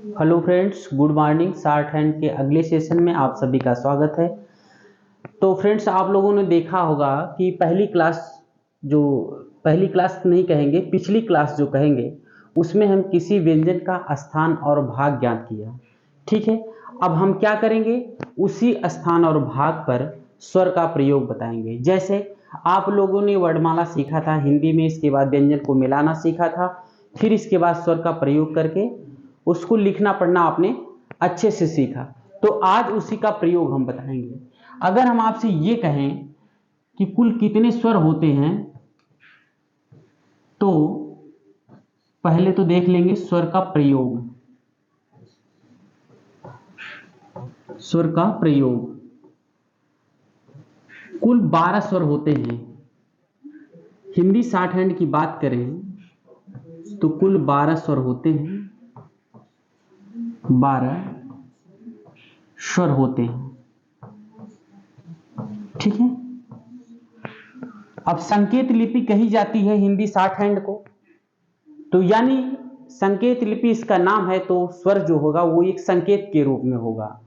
Hello friends, good morning. Short hand के अगले session में आप सभी का स्वागत है। तो फ्रेंड्स, आप लोगों ने देखा होगा कि पहली क्लास नहीं कहेंगे, पिछली क्लास जो कहेंगे, उसमें हम किसी व्यंजन का स्थान और भाग ज्ञात किया। ठीक है, अब हम क्या करेंगे, उसी स्थान और भाग पर स्वर का प्रयोग बताएंगे। जैसे आप लोगों ने वर्णमाला सीखा था हिंदी में, इसके बाद व्यंजन को मिलाना सीखा था, फिर इसके बाद स्वर का प्रयोग करके उसको लिखना पढ़ना आपने अच्छे से सीखा। तो आज उसी का प्रयोग हम बताएंगे। अगर हम आपसे ये कहें कि कुल कितने स्वर होते हैं, तो पहले तो देख लेंगे स्वर का प्रयोग। स्वर का प्रयोग कुल 12 स्वर होते हैं। हिंदी शॉर्ट हैंड की बात करें तो कुल 12 स्वर होते हैं। 12 स्वर होते हैं। ठीक है, अब संकेत लिपि कही जाती है हिंदी शॉर्ट हैंड को। तो यानी संकेत लिपि इसका नाम है, तो स्वर जो होगा वो एक संकेत के रूप में होगा।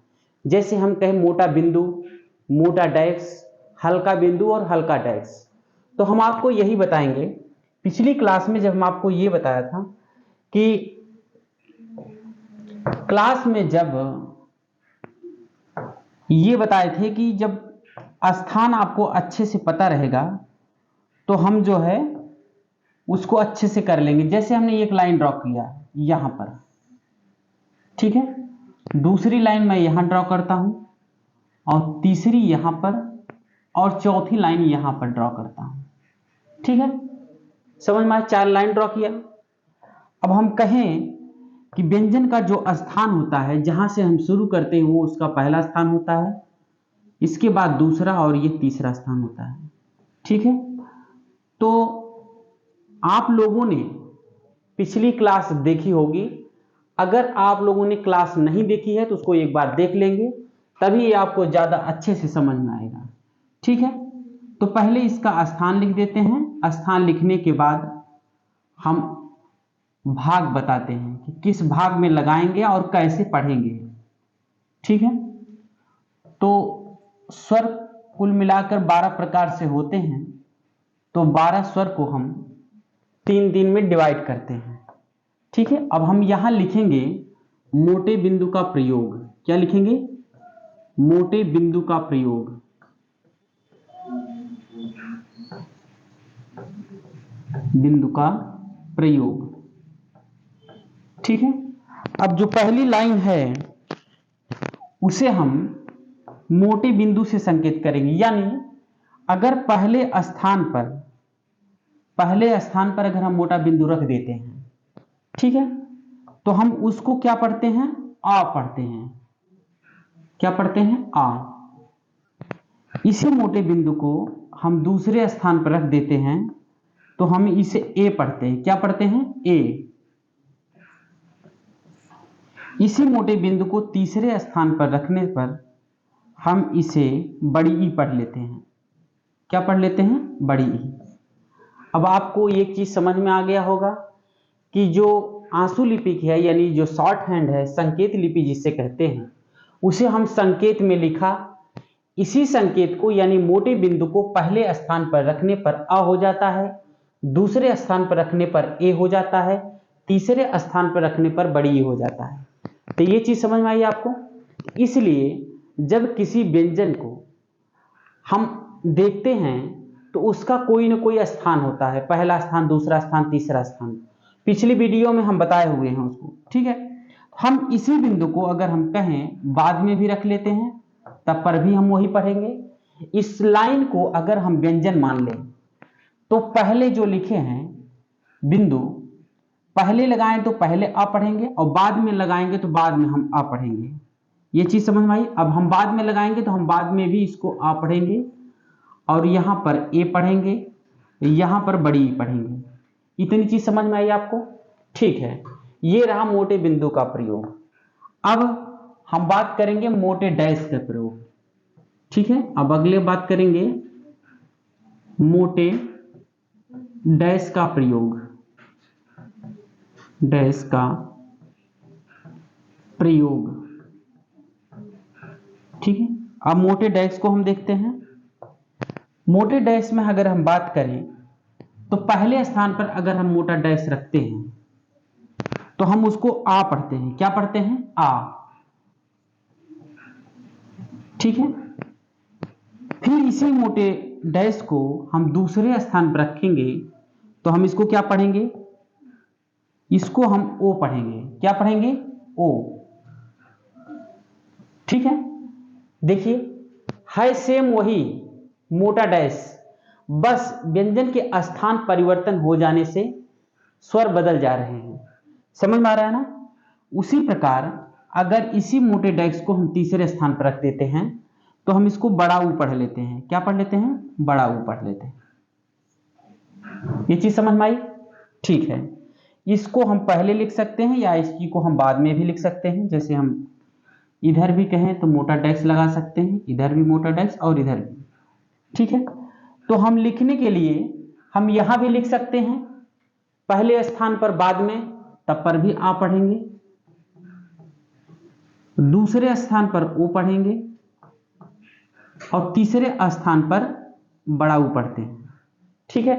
जैसे हम कहें मोटा बिंदु, मोटा डैश, हल्का बिंदु और हल्का डैश। तो हम आपको यही बताएंगे। पिछली क्लास में जब हम आपको ये बताया था कि क्लास में जब ये बताए थे कि जब स्थान आपको अच्छे से पता रहेगा तो हम जो है उसको अच्छे से कर लेंगे। जैसे हमने एक लाइन ड्रॉ किया यहां पर, ठीक है, दूसरी लाइन मैं यहां ड्रॉ करता हूं और तीसरी यहां पर और चौथी लाइन यहां पर ड्रॉ करता हूं। ठीक है, समझ में आया? 4 लाइन ड्रॉ किया। अब हम कहें कि व्यंजन का जो स्थान होता है, जहां से हम शुरू करते हैं, वो उसका पहला स्थान होता है, इसके बाद दूसरा और ये तीसरा स्थान होता है। ठीक है, तो आप लोगों ने पिछली क्लास देखी होगी। अगर आप लोगों ने क्लास नहीं देखी है तो उसको एक बार देख लेंगे, तभी ये आपको ज्यादा अच्छे से समझ में आएगा। ठीक है, तो पहले इसका स्थान लिख देते हैं। स्थान लिखने के बाद हम भाग बताते हैं कि किस भाग में लगाएंगे और कैसे पढ़ेंगे। ठीक है, तो स्वर कुल मिलाकर 12 प्रकार से होते हैं। तो 12 स्वर को हम 3 दिन में डिवाइड करते हैं। ठीक है, अब हम यहां लिखेंगे मोटे बिंदु का प्रयोग। क्या लिखेंगे? मोटे बिंदु का प्रयोग। बिंदु का प्रयोग। ठीक है, अब जो पहली लाइन है उसे हम मोटे बिंदु से संकेत करेंगे। यानी अगर पहले स्थान पर अगर हम मोटा बिंदु रख देते हैं, ठीक है, तो हम उसको क्या पढ़ते हैं? आ पढ़ते हैं। क्या पढ़ते हैं? आ। इसी मोटे बिंदु को हम दूसरे स्थान पर रख देते हैं तो हम इसे ए पढ़ते हैं। क्या पढ़ते हैं? ए। इसी मोटे बिंदु को तीसरे स्थान पर रखने पर हम इसे बड़ी ई पढ़ लेते हैं। क्या पढ़ लेते हैं? बड़ी ई। अब आपको एक चीज समझ में आ गया होगा कि जो आंसू लिपि है, यानी जो शॉर्ट हैंड है, संकेत लिपि जिसे कहते हैं, उसे हम संकेत में लिखा। इसी संकेत को यानी मोटे बिंदु को पहले स्थान पर रखने पर अ हो जाता है, दूसरे स्थान पर रखने पर ए हो जाता है, तीसरे स्थान पर रखने पर बड़ी ई हो जाता है। तो ये चीज समझ में आई आपको? इसलिए जब किसी व्यंजन को हम देखते हैं तो उसका कोई ना कोई स्थान होता है, पहला स्थान, दूसरा स्थान, तीसरा स्थान। पिछली वीडियो में हम बताए हुए हैं उसको। ठीक है, हम इसी बिंदु को अगर हम कहें बाद में भी रख लेते हैं, तब पर भी हम वही पढ़ेंगे। इस लाइन को अगर हम व्यंजन मान लें तो पहले जो लिखे हैं बिंदु, पहले लगाएं तो पहले आ पढ़ेंगे और बाद में लगाएंगे तो बाद में हम आ पढ़ेंगे। ये चीज समझ में आई? अब हम बाद में लगाएंगे तो हम बाद में भी इसको आ पढ़ेंगे और यहां पर ए पढ़ेंगे, यहां पर बड़ी ई पढ़ेंगे। इतनी चीज समझ में आई आपको? ठीक है, ये रहा मोटे बिंदु का प्रयोग। अब हम बात करेंगे मोटे डैश का प्रयोग। ठीक है, अब अगले बात करेंगे मोटे डैश का प्रयोग। डैश का प्रयोग। ठीक है, अब मोटे डैश को हम देखते हैं। मोटे डैश में अगर हम बात करें तो पहले स्थान पर अगर हम मोटा डैश रखते हैं तो हम उसको आ पढ़ते हैं। क्या पढ़ते हैं? आ। ठीक है, फिर इसी मोटे डैश को हम दूसरे स्थान पर रखेंगे तो हम इसको क्या पढ़ेंगे? इसको हम ओ पढ़ेंगे। क्या पढ़ेंगे? ओ। ठीक है, देखिए है सेम वही मोटा डैश, बस व्यंजन के स्थान परिवर्तन हो जाने से स्वर बदल जा रहे हैं। समझ में आ रहा है ना? उसी प्रकार अगर इसी मोटे डैश को हम तीसरे स्थान पर रख देते हैं तो हम इसको बड़ा ऊ पढ़ लेते हैं। क्या पढ़ लेते हैं? बड़ा ऊ पढ़ लेते हैं। ये चीज समझ में आई? ठीक है, इसको हम पहले लिख सकते हैं या इसकी को हम बाद में भी लिख सकते हैं। जैसे हम इधर भी कहें तो मोटा डैश लगा सकते हैं, इधर भी मोटा डैश और इधर भी। ठीक है, तो हम लिखने के लिए हम यहां भी लिख सकते हैं पहले स्थान पर बाद में, तब पर भी आ पढ़ेंगे, दूसरे स्थान पर ओ पढ़ेंगे और तीसरे स्थान पर बड़ा ऊ पढ़ते हैं। ठीक है,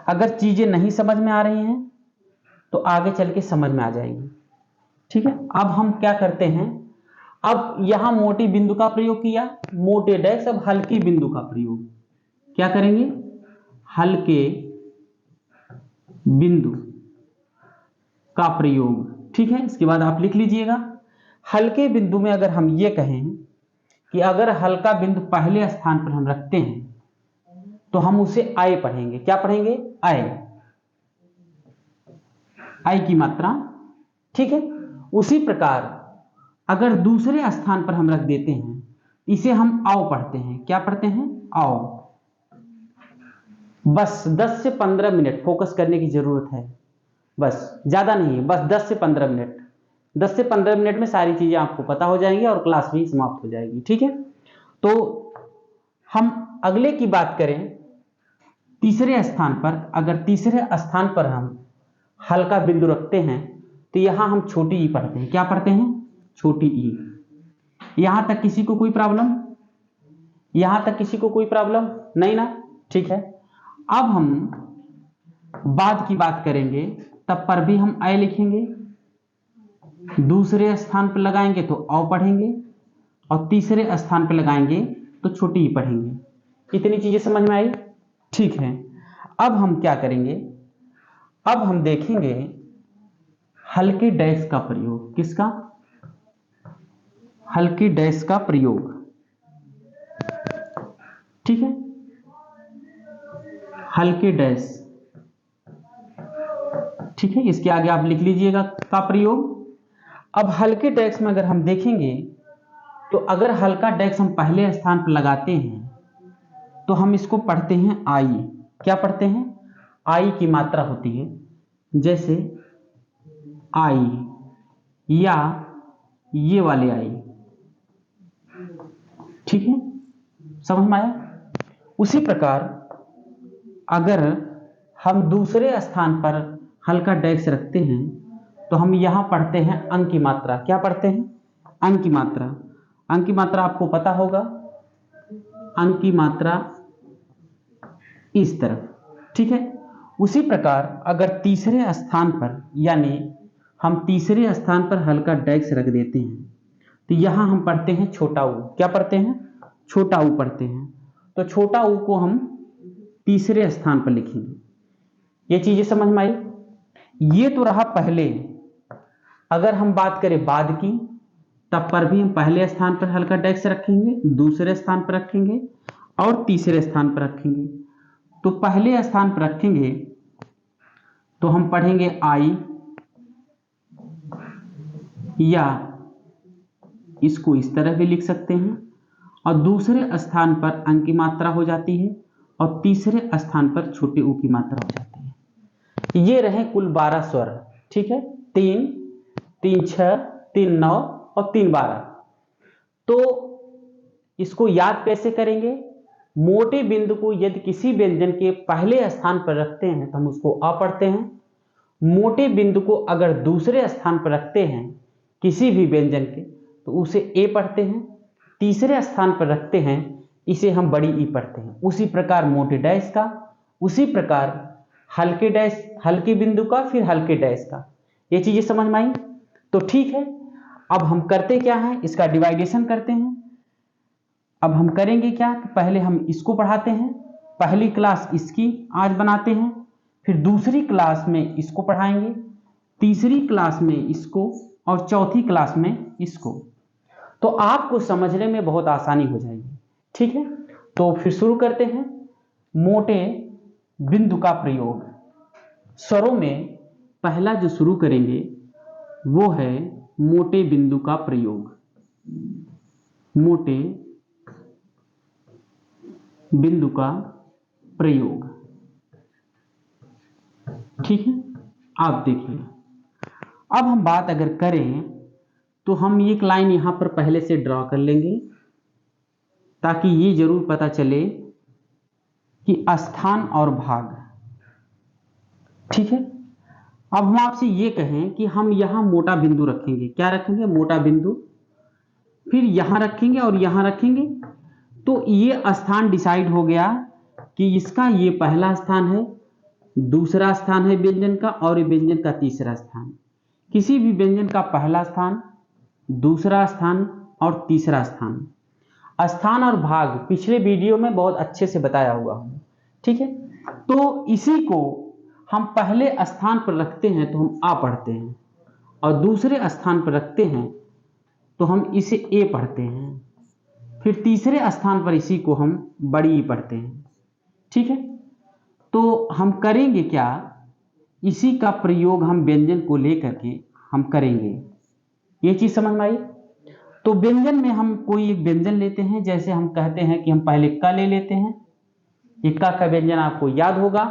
अगर चीजें नहीं समझ में आ रही हैं तो आगे चल के समझ में आ जाएगी। ठीक है, अब हम क्या करते हैं, अब यहां मोटी बिंदु का प्रयोग किया, मोटे डैश, अब हल्की बिंदु का प्रयोग क्या करेंगे? हल्के बिंदु का प्रयोग। ठीक है, इसके बाद आप लिख लीजिएगा, हल्के बिंदु में अगर हम ये कहें कि अगर हल्का बिंदु पहले स्थान पर हम रखते हैं तो हम उसे आय पढ़ेंगे। क्या पढ़ेंगे? आय, आय की मात्रा। ठीक है, उसी प्रकार अगर दूसरे स्थान पर हम रख देते हैं इसे हम आओ पढ़ते हैं। क्या पढ़ते हैं? आओ। बस 10 से 15 मिनट फोकस करने की जरूरत है, बस ज्यादा नहीं है, बस 10 से 15 मिनट। 10 से 15 मिनट में सारी चीजें आपको पता हो जाएंगी और क्लास भी समाप्त हो जाएगी। ठीक है, तो हम अगले की बात करें, तीसरे स्थान पर, अगर तीसरे स्थान पर हम हल्का बिंदु रखते हैं तो यहां हम छोटी ई पढ़ते हैं। क्या पढ़ते हैं? छोटी ई। यहां तक किसी को कोई प्रॉब्लम? यहां तक किसी को कोई प्रॉब्लम नहीं ना? ठीक है, अब हम बाद की बात करेंगे, तब पर भी हम आय लिखेंगे, दूसरे स्थान पर लगाएंगे तो औ पढ़ेंगे और तीसरे स्थान पर लगाएंगे तो छोटी ई पढ़ेंगे। इतनी चीजें समझ में आई? ठीक है, अब हम क्या करेंगे, अब हम देखेंगे हल्के डैश का प्रयोग। किसका? हल्के डैश का प्रयोग। ठीक है, हल्के डैश। ठीक है, इसके आगे आप लिख लीजिएगा का प्रयोग। अब हल्के डैश में अगर हम देखेंगे तो अगर हल्का डैश हम पहले स्थान पर लगाते हैं तो हम इसको पढ़ते हैं आई। क्या पढ़ते हैं? आई की मात्रा होती है, जैसे आई या ये वाले आई। ठीक है, समझ में आया? उसी प्रकार अगर हम दूसरे स्थान पर हल्का डैश रखते हैं तो हम यहां पढ़ते हैं अंक की मात्रा। क्या पढ़ते हैं? अंक की मात्रा। अंक की मात्रा आपको पता होगा, अंक की मात्रा इस तरफ। ठीक है, उसी प्रकार अगर तीसरे स्थान पर, यानी हम तीसरे स्थान पर हल्का डैश रख देते हैं तो यहां हम पढ़ते हैं छोटा ऊ। क्या पढ़ते हैं? छोटा ऊ पढ़ते हैं। तो छोटा ऊ को हम तीसरे स्थान पर लिखेंगे। ये चीजें समझ में आई? ये तो रहा पहले। अगर हम बात करें बाद की, तब पर भी हम पहले स्थान पर हल्का डैश रखेंगे, दूसरे स्थान पर रखेंगे और तीसरे स्थान पर रखेंगे। तो पहले स्थान पर रखेंगे तो हम पढ़ेंगे आई, या इसको इस तरह भी लिख सकते हैं, और दूसरे स्थान पर अंक की मात्रा हो जाती है और तीसरे स्थान पर छोटे ऊ की मात्रा हो जाती है। ये रहे कुल 12 स्वर। ठीक है, 3, 3 6, 3 9 और 3 12। तो इसको याद कैसे करेंगे? मोटे बिंदु को यदि किसी व्यंजन के पहले स्थान पर रखते हैं तो हम उसको अ पढ़ते हैं। मोटे बिंदु को अगर दूसरे स्थान पर रखते हैं किसी भी व्यंजन के, तो उसे ए पढ़ते हैं, तीसरे स्थान पर रखते हैं, इसे हम बड़ी ई पढ़ते हैं। उसी प्रकार मोटे डैश का, उसी प्रकार हल्के डैश, हल्के बिंदु का, फिर हल्के डैश का। ये चीजें समझ में आई? तो ठीक है, अब हम करते क्या हैं, इसका डिवाइडेशन करते हैं। अब हम करेंगे क्या, पहले हम इसको पढ़ाते हैं, पहली क्लास इसकी आज बनाते हैं, फिर दूसरी क्लास में इसको पढ़ाएंगे, तीसरी क्लास में इसको, और चौथी क्लास में इसको। तो आपको समझने में बहुत आसानी हो जाएगी। ठीक है, तो फिर शुरू करते हैं। मोटे बिंदु का प्रयोग। स्वरों में पहला जो शुरू करेंगे वो है मोटे बिंदु का प्रयोग। मोटे बिंदु का प्रयोग। ठीक है, आप देखिए, अब हम बात अगर करें तो हम एक लाइन यहां पर पहले से ड्रॉ कर लेंगे, ताकि ये जरूर पता चले कि स्थान और भाग। ठीक है, अब हम आपसे ये कहें कि हम यहां मोटा बिंदु रखेंगे, क्या रखेंगे, मोटा बिंदु, फिर यहां रखेंगे और यहां रखेंगे, तो ये स्थान डिसाइड हो गया कि इसका ये पहला स्थान है, दूसरा स्थान है व्यंजन का, और ये व्यंजन का तीसरा स्थान। किसी भी व्यंजन का पहला स्थान, दूसरा स्थान और तीसरा स्थान। स्थान और भाग पिछले वीडियो में बहुत अच्छे से बताया हुआ हूं। ठीक है, तो इसी को हम पहले स्थान पर रखते हैं तो हम आ पढ़ते हैं, और दूसरे स्थान पर रखते हैं तो हम इसे ए पढ़ते हैं, फिर तीसरे स्थान पर इसी को हम बड़ी ई पढ़ते हैं। ठीक है, तो हम करेंगे क्या, इसी का प्रयोग हम व्यंजन को लेकर के हम करेंगे। ये चीज समझ में आई? तो व्यंजन में हम कोई एक व्यंजन लेते हैं, जैसे हम कहते हैं कि हम पहले क ले लेते हैं, ये क का व्यंजन आपको याद होगा।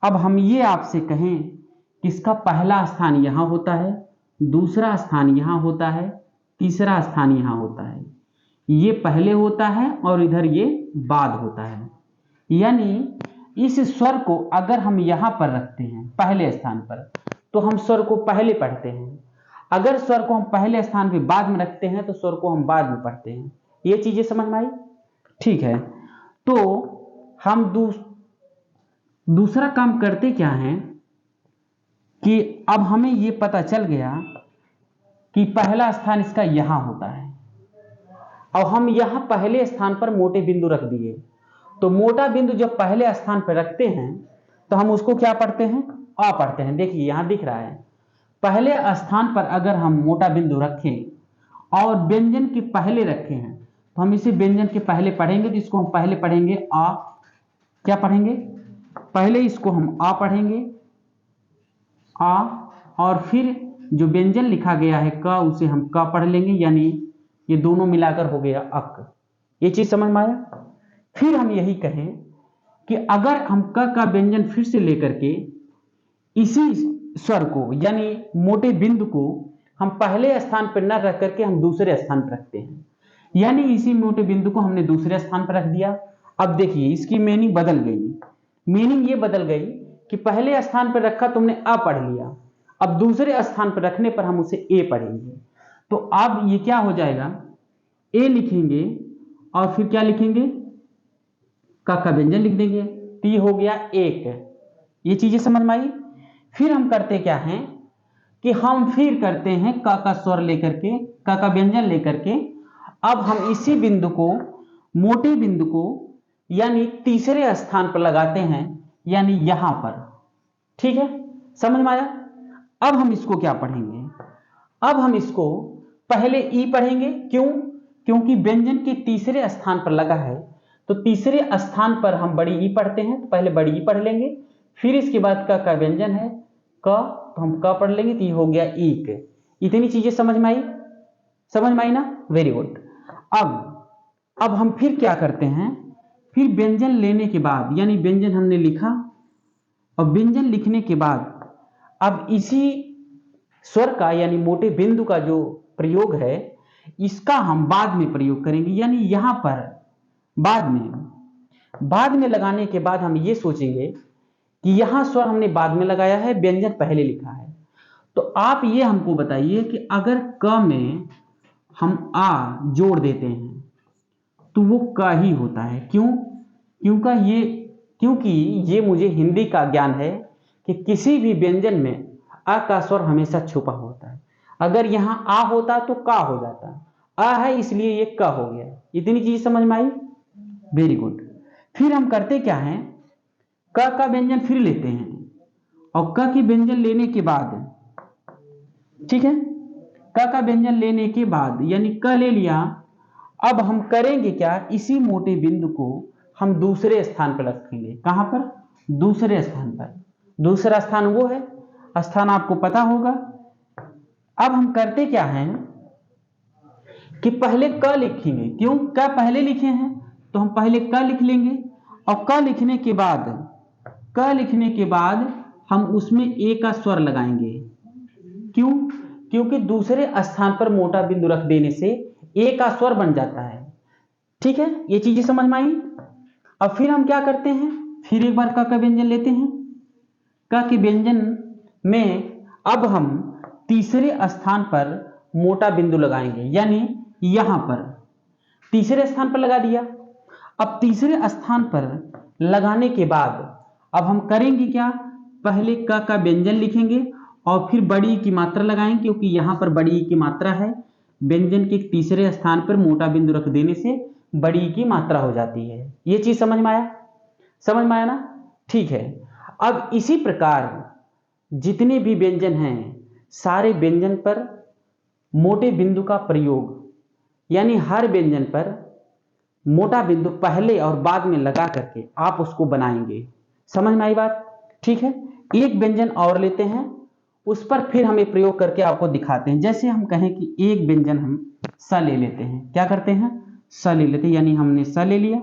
अब हम ये आपसे कहें कि इसका पहला स्थान यहां होता है, दूसरा स्थान यहां होता है, तीसरा स्थान यहां होता है, ये पहले होता है और इधर ये बाद होता है। यानी इस स्वर को अगर हम यहां पर रखते हैं पहले स्थान पर, तो हम स्वर को पहले पढ़ते हैं। अगर स्वर को हम पहले स्थान पे बाद में रखते हैं तो स्वर को हम बाद में पढ़ते हैं। ये चीजें समझ में आई? ठीक है, तो हम दूसरा काम करते क्या है कि अब हमें ये पता चल गया कि पहला स्थान इसका यहां होता है, और हम यहां पहले स्थान पर मोटे बिंदु रख दिए। तो मोटा बिंदु जब पहले स्थान पर रखते हैं तो हम उसको क्या पढ़ते हैं, आ पढ़ते हैं। देखिए यहां दिख रहा है, पहले स्थान पर अगर हम मोटा बिंदु रखें और व्यंजन के पहले रखे हैं तो हम इसे व्यंजन के पहले पढ़ेंगे, तो इसको हम पहले पढ़ेंगे आ। क्या पढ़ेंगे, पहले इसको हम आ पढ़ेंगे, आ, और फिर जो व्यंजन लिखा गया है क, उसे हम क पढ़ लेंगे, यानी ये दोनों मिलाकर हो गया अक। ये चीज समझ में आया? फिर हम यही कहें कि अगर हम क का व्यंजन फिर से लेकर के इसी स्वर को यानी मोटे बिंदु को हम पहले स्थान पर न रख करके हम दूसरे स्थान पर रखते हैं, यानी इसी मोटे बिंदु को हमने दूसरे स्थान पर रख दिया। अब देखिए इसकी मीनिंग बदल गई। मीनिंग ये बदल गई कि पहले स्थान पर रखा तुमने अ पढ़ लिया, अब दूसरे स्थान पर रखने पर हम उसे ए पढ़ेंगे। तो अब ये क्या हो जाएगा, ए लिखेंगे और फिर क्या लिखेंगे, क का व्यंजन लिख देंगे, तो ये हो गया एक। ये चीजें समझ में आई? फिर हम करते क्या हैं कि हम फिर करते हैं क का स्वर लेकर के, क का व्यंजन लेकर के, अब हम इसी बिंदु को, मोटे बिंदु को यानी तीसरे स्थान पर लगाते हैं, यानी यहां पर। ठीक है, समझ में आया? अब हम इसको क्या पढ़ेंगे, अब हम इसको पहले ई पढ़ेंगे। क्यों? क्योंकि व्यंजन के तीसरे स्थान पर लगा है, तो तीसरे स्थान पर हम बड़ी ई पढ़ते हैं, तो पहले बड़ी ई पढ़ लेंगे, फिर इसके बाद क का व्यंजन है क, तो हम क पढ़ लेंगे, तो ये हो गया ईक। इतनी चीजें समझ में आई? समझ में आई ना? Very good. अब हम फिर क्या करते हैं, फिर व्यंजन लेने के बाद, यानी व्यंजन हमने लिखा और व्यंजन लिखने के बाद अब इसी स्वर का यानी मोटे बिंदु का जो प्रयोग है इसका हम बाद में प्रयोग करेंगे, यानी यहां पर बाद में लगाने के बाद हम ये सोचेंगे कि यहां स्वर हमने बाद में लगाया है, व्यंजन पहले लिखा है, तो आप ये हमको बताइए कि अगर क में हम आ जोड़ देते हैं तो वो क ही होता है। क्यों? क्योंकि ये मुझे हिंदी का ज्ञान है कि किसी भी व्यंजन में अ का स्वर हमेशा छुपा होता है। अगर यहाँ आ होता तो का हो जाता, अ है इसलिए ये क हो गया। इतनी चीज समझ में आई? Very good. फिर हम करते क्या हैं, क का व्यंजन फिर लेते हैं और क की व्यंजन लेने के बाद, ठीक है, क का व्यंजन लेने के बाद यानी क ले लिया। अब हम करेंगे क्या, इसी मोटे बिंदु को हम दूसरे स्थान पर रखेंगे। कहां पर? दूसरे स्थान पर। दूसरा स्थान वो है, स्थान आपको पता होगा। अब हम करते क्या हैं कि पहले क लिखेंगे। क्यों? क पहले लिखे हैं तो हम पहले क लिख लेंगे और क लिखने के बाद हम उसमें ए का स्वर लगाएंगे। क्यों? क्योंकि दूसरे स्थान पर मोटा बिंदु रख देने से ए का स्वर बन जाता है। ठीक है, ये चीजें समझ में आई। अब फिर हम क्या करते हैं, फिर एक बार क का व्यंजन लेते हैं। क के व्यंजन में अब हम तीसरे स्थान पर मोटा बिंदु लगाएंगे, यानी यहां पर तीसरे स्थान पर लगा दिया। अब तीसरे स्थान पर लगाने के बाद अब हम करेंगे क्या, पहले क का व्यंजन लिखेंगे और फिर बड़ी ई की मात्रा लगाएंगे, क्योंकि यहां पर बड़ी ई की मात्रा है। व्यंजन के तीसरे स्थान पर मोटा बिंदु रख देने से बड़ी ई की मात्रा हो जाती है। ये चीज समझ में आया? समझ में आया ना? ठीक है। अब इसी प्रकार जितने भी व्यंजन हैं, सारे व्यंजन पर मोटे बिंदु का प्रयोग, यानी हर व्यंजन पर मोटा बिंदु पहले और बाद में लगा करके आप उसको बनाएंगे। समझ में आई बात? ठीक है। एक व्यंजन और लेते हैं, उस पर फिर हम एक प्रयोग करके आपको दिखाते हैं। जैसे हम कहें कि एक व्यंजन हम स ले लेते हैं। क्या करते हैं? स ले लेते हैं, यानी हमने स ले लिया।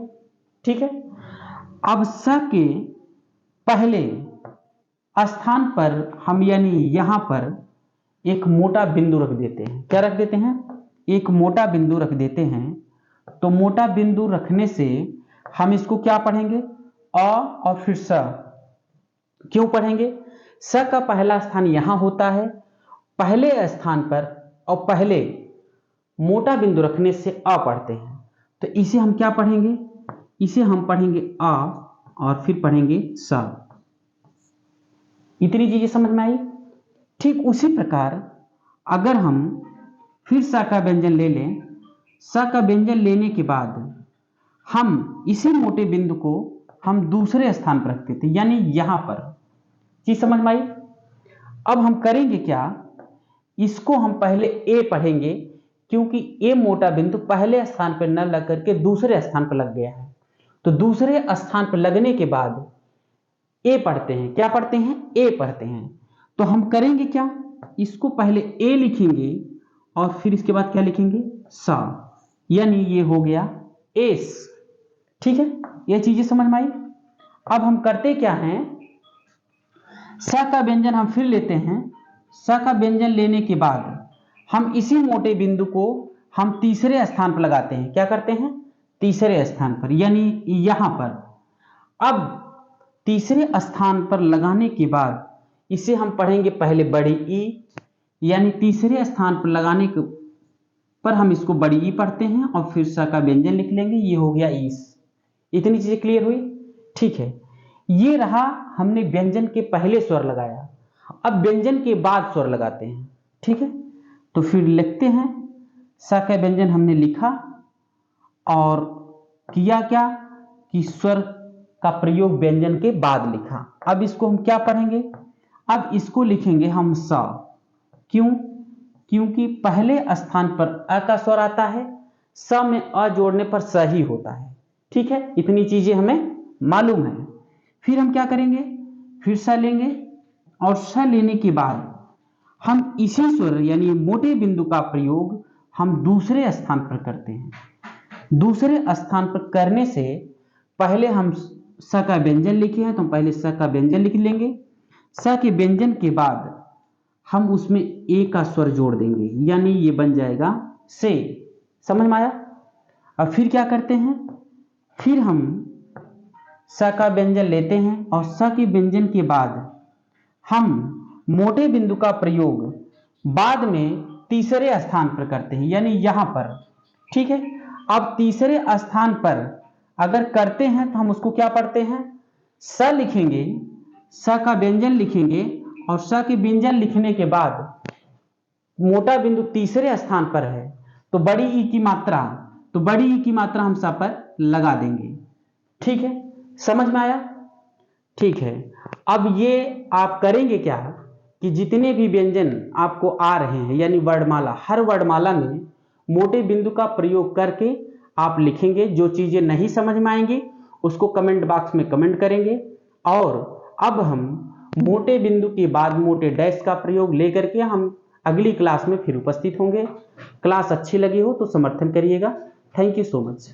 ठीक है। अब स के पहले स्थान पर हम यानी यहां पर एक मोटा बिंदु रख देते हैं। क्या रख देते हैं? एक मोटा बिंदु रख देते हैं। तो मोटा बिंदु रखने से हम इसको क्या पढ़ेंगे, अ और फिर स। क्यों पढ़ेंगे? स का पहला स्थान यहां होता है, पहले स्थान पर और पहले मोटा बिंदु रखने से अ पढ़ते हैं। तो इसे हम क्या पढ़ेंगे, इसे हम पढ़ेंगे अ और फिर पढ़ेंगे स। इतनी चीजें समझ में आई? ठीक उसी प्रकार अगर हम फिर स का व्यंजन ले लें, स का व्यंजन लेने के बाद हम इसी मोटे बिंदु को हम दूसरे स्थान पर रखते थे, यानी यहां पर। चीज समझ में आई? अब हम करेंगे क्या, इसको हम पहले ए पढ़ेंगे, क्योंकि ए मोटा बिंदु पहले स्थान पर न लग करके दूसरे स्थान पर लग गया है। तो दूसरे स्थान पर लगने के बाद ए पढ़ते हैं। क्या पढ़ते हैं? ए पढ़ते हैं। तो हम करेंगे क्या, इसको पहले ए लिखेंगे और फिर इसके बाद क्या लिखेंगे, सा, यानी ये हो गया एस। ठीक है, ये चीजें समझ में आई। अब हम करते क्या हैं, स का व्यंजन हम फिर लेते हैं। स का व्यंजन लेने के बाद हम इसी मोटे बिंदु को हम तीसरे स्थान पर लगाते हैं। क्या करते हैं? तीसरे स्थान पर, यानी यहां पर। अब तीसरे स्थान पर लगाने के बाद इसे हम पढ़ेंगे पहले बड़ी ई, यानी तीसरे स्थान पर लगाने के पर हम इसको बड़ी ई पढ़ते हैं और फिर स का व्यंजन लिख लेंगे। ये हो गया ईस। इतनी चीजें क्लियर हुई? ठीक है। ये रहा, हमने व्यंजन के पहले स्वर लगाया। अब व्यंजन के बाद स्वर लगाते हैं। ठीक है, तो फिर लिखते हैं, स का व्यंजन हमने लिखा और किया क्या कि स्वर का प्रयोग व्यंजन के बाद लिखा। अब इसको हम क्या पढ़ेंगे, अब इसको लिखेंगे हम स। क्यों? क्योंकि पहले स्थान पर अ का स्वर आता है, स में अ जोड़ने पर स ही होता है। ठीक है, इतनी चीजें हमें मालूम है। फिर हम क्या करेंगे, फिर स लेंगे और स लेने के बाद हम इसी स्वर यानी मोटे बिंदु का प्रयोग हम दूसरे स्थान पर करते हैं। दूसरे स्थान पर करने से पहले हम स का व्यंजन लिखे हैं, तो पहले स का व्यंजन लिख लेंगे। स के व्यंजन के बाद हम उसमें ए का स्वर जोड़ देंगे, यानी ये बन जाएगा से। समझ में आया? अब फिर क्या करते हैं, फिर हम स का व्यंजन लेते हैं और स के व्यंजन के बाद हम मोटे बिंदु का प्रयोग बाद में तीसरे स्थान पर करते हैं, यानी यहां पर। ठीक है, अब तीसरे स्थान पर अगर करते हैं तो हम उसको क्या पढ़ते हैं, स लिखेंगे, स का व्यंजन लिखेंगे, और स के व्यंजन लिखने के बाद मोटा बिंदु तीसरे स्थान पर है तो बड़ी ई की मात्रा, तो बड़ी ई की मात्रा हम स पर लगा देंगे। ठीक है, समझ में आया? ठीक है, अब ये आप करेंगे क्या कि जितने भी व्यंजन आपको आ रहे हैं, यानी वर्णमाला, हर वर्णमाला में मोटे बिंदु का प्रयोग करके आप लिखेंगे। जो चीजें नहीं समझ में आएंगी उसको कमेंट बॉक्स में कमेंट करेंगे। और अब हम मोटे बिंदु के बाद मोटे डैश का प्रयोग लेकर के हम अगली क्लास में फिर उपस्थित होंगे। क्लास अच्छी लगी हो तो समर्थन करिएगा। Thank you so much.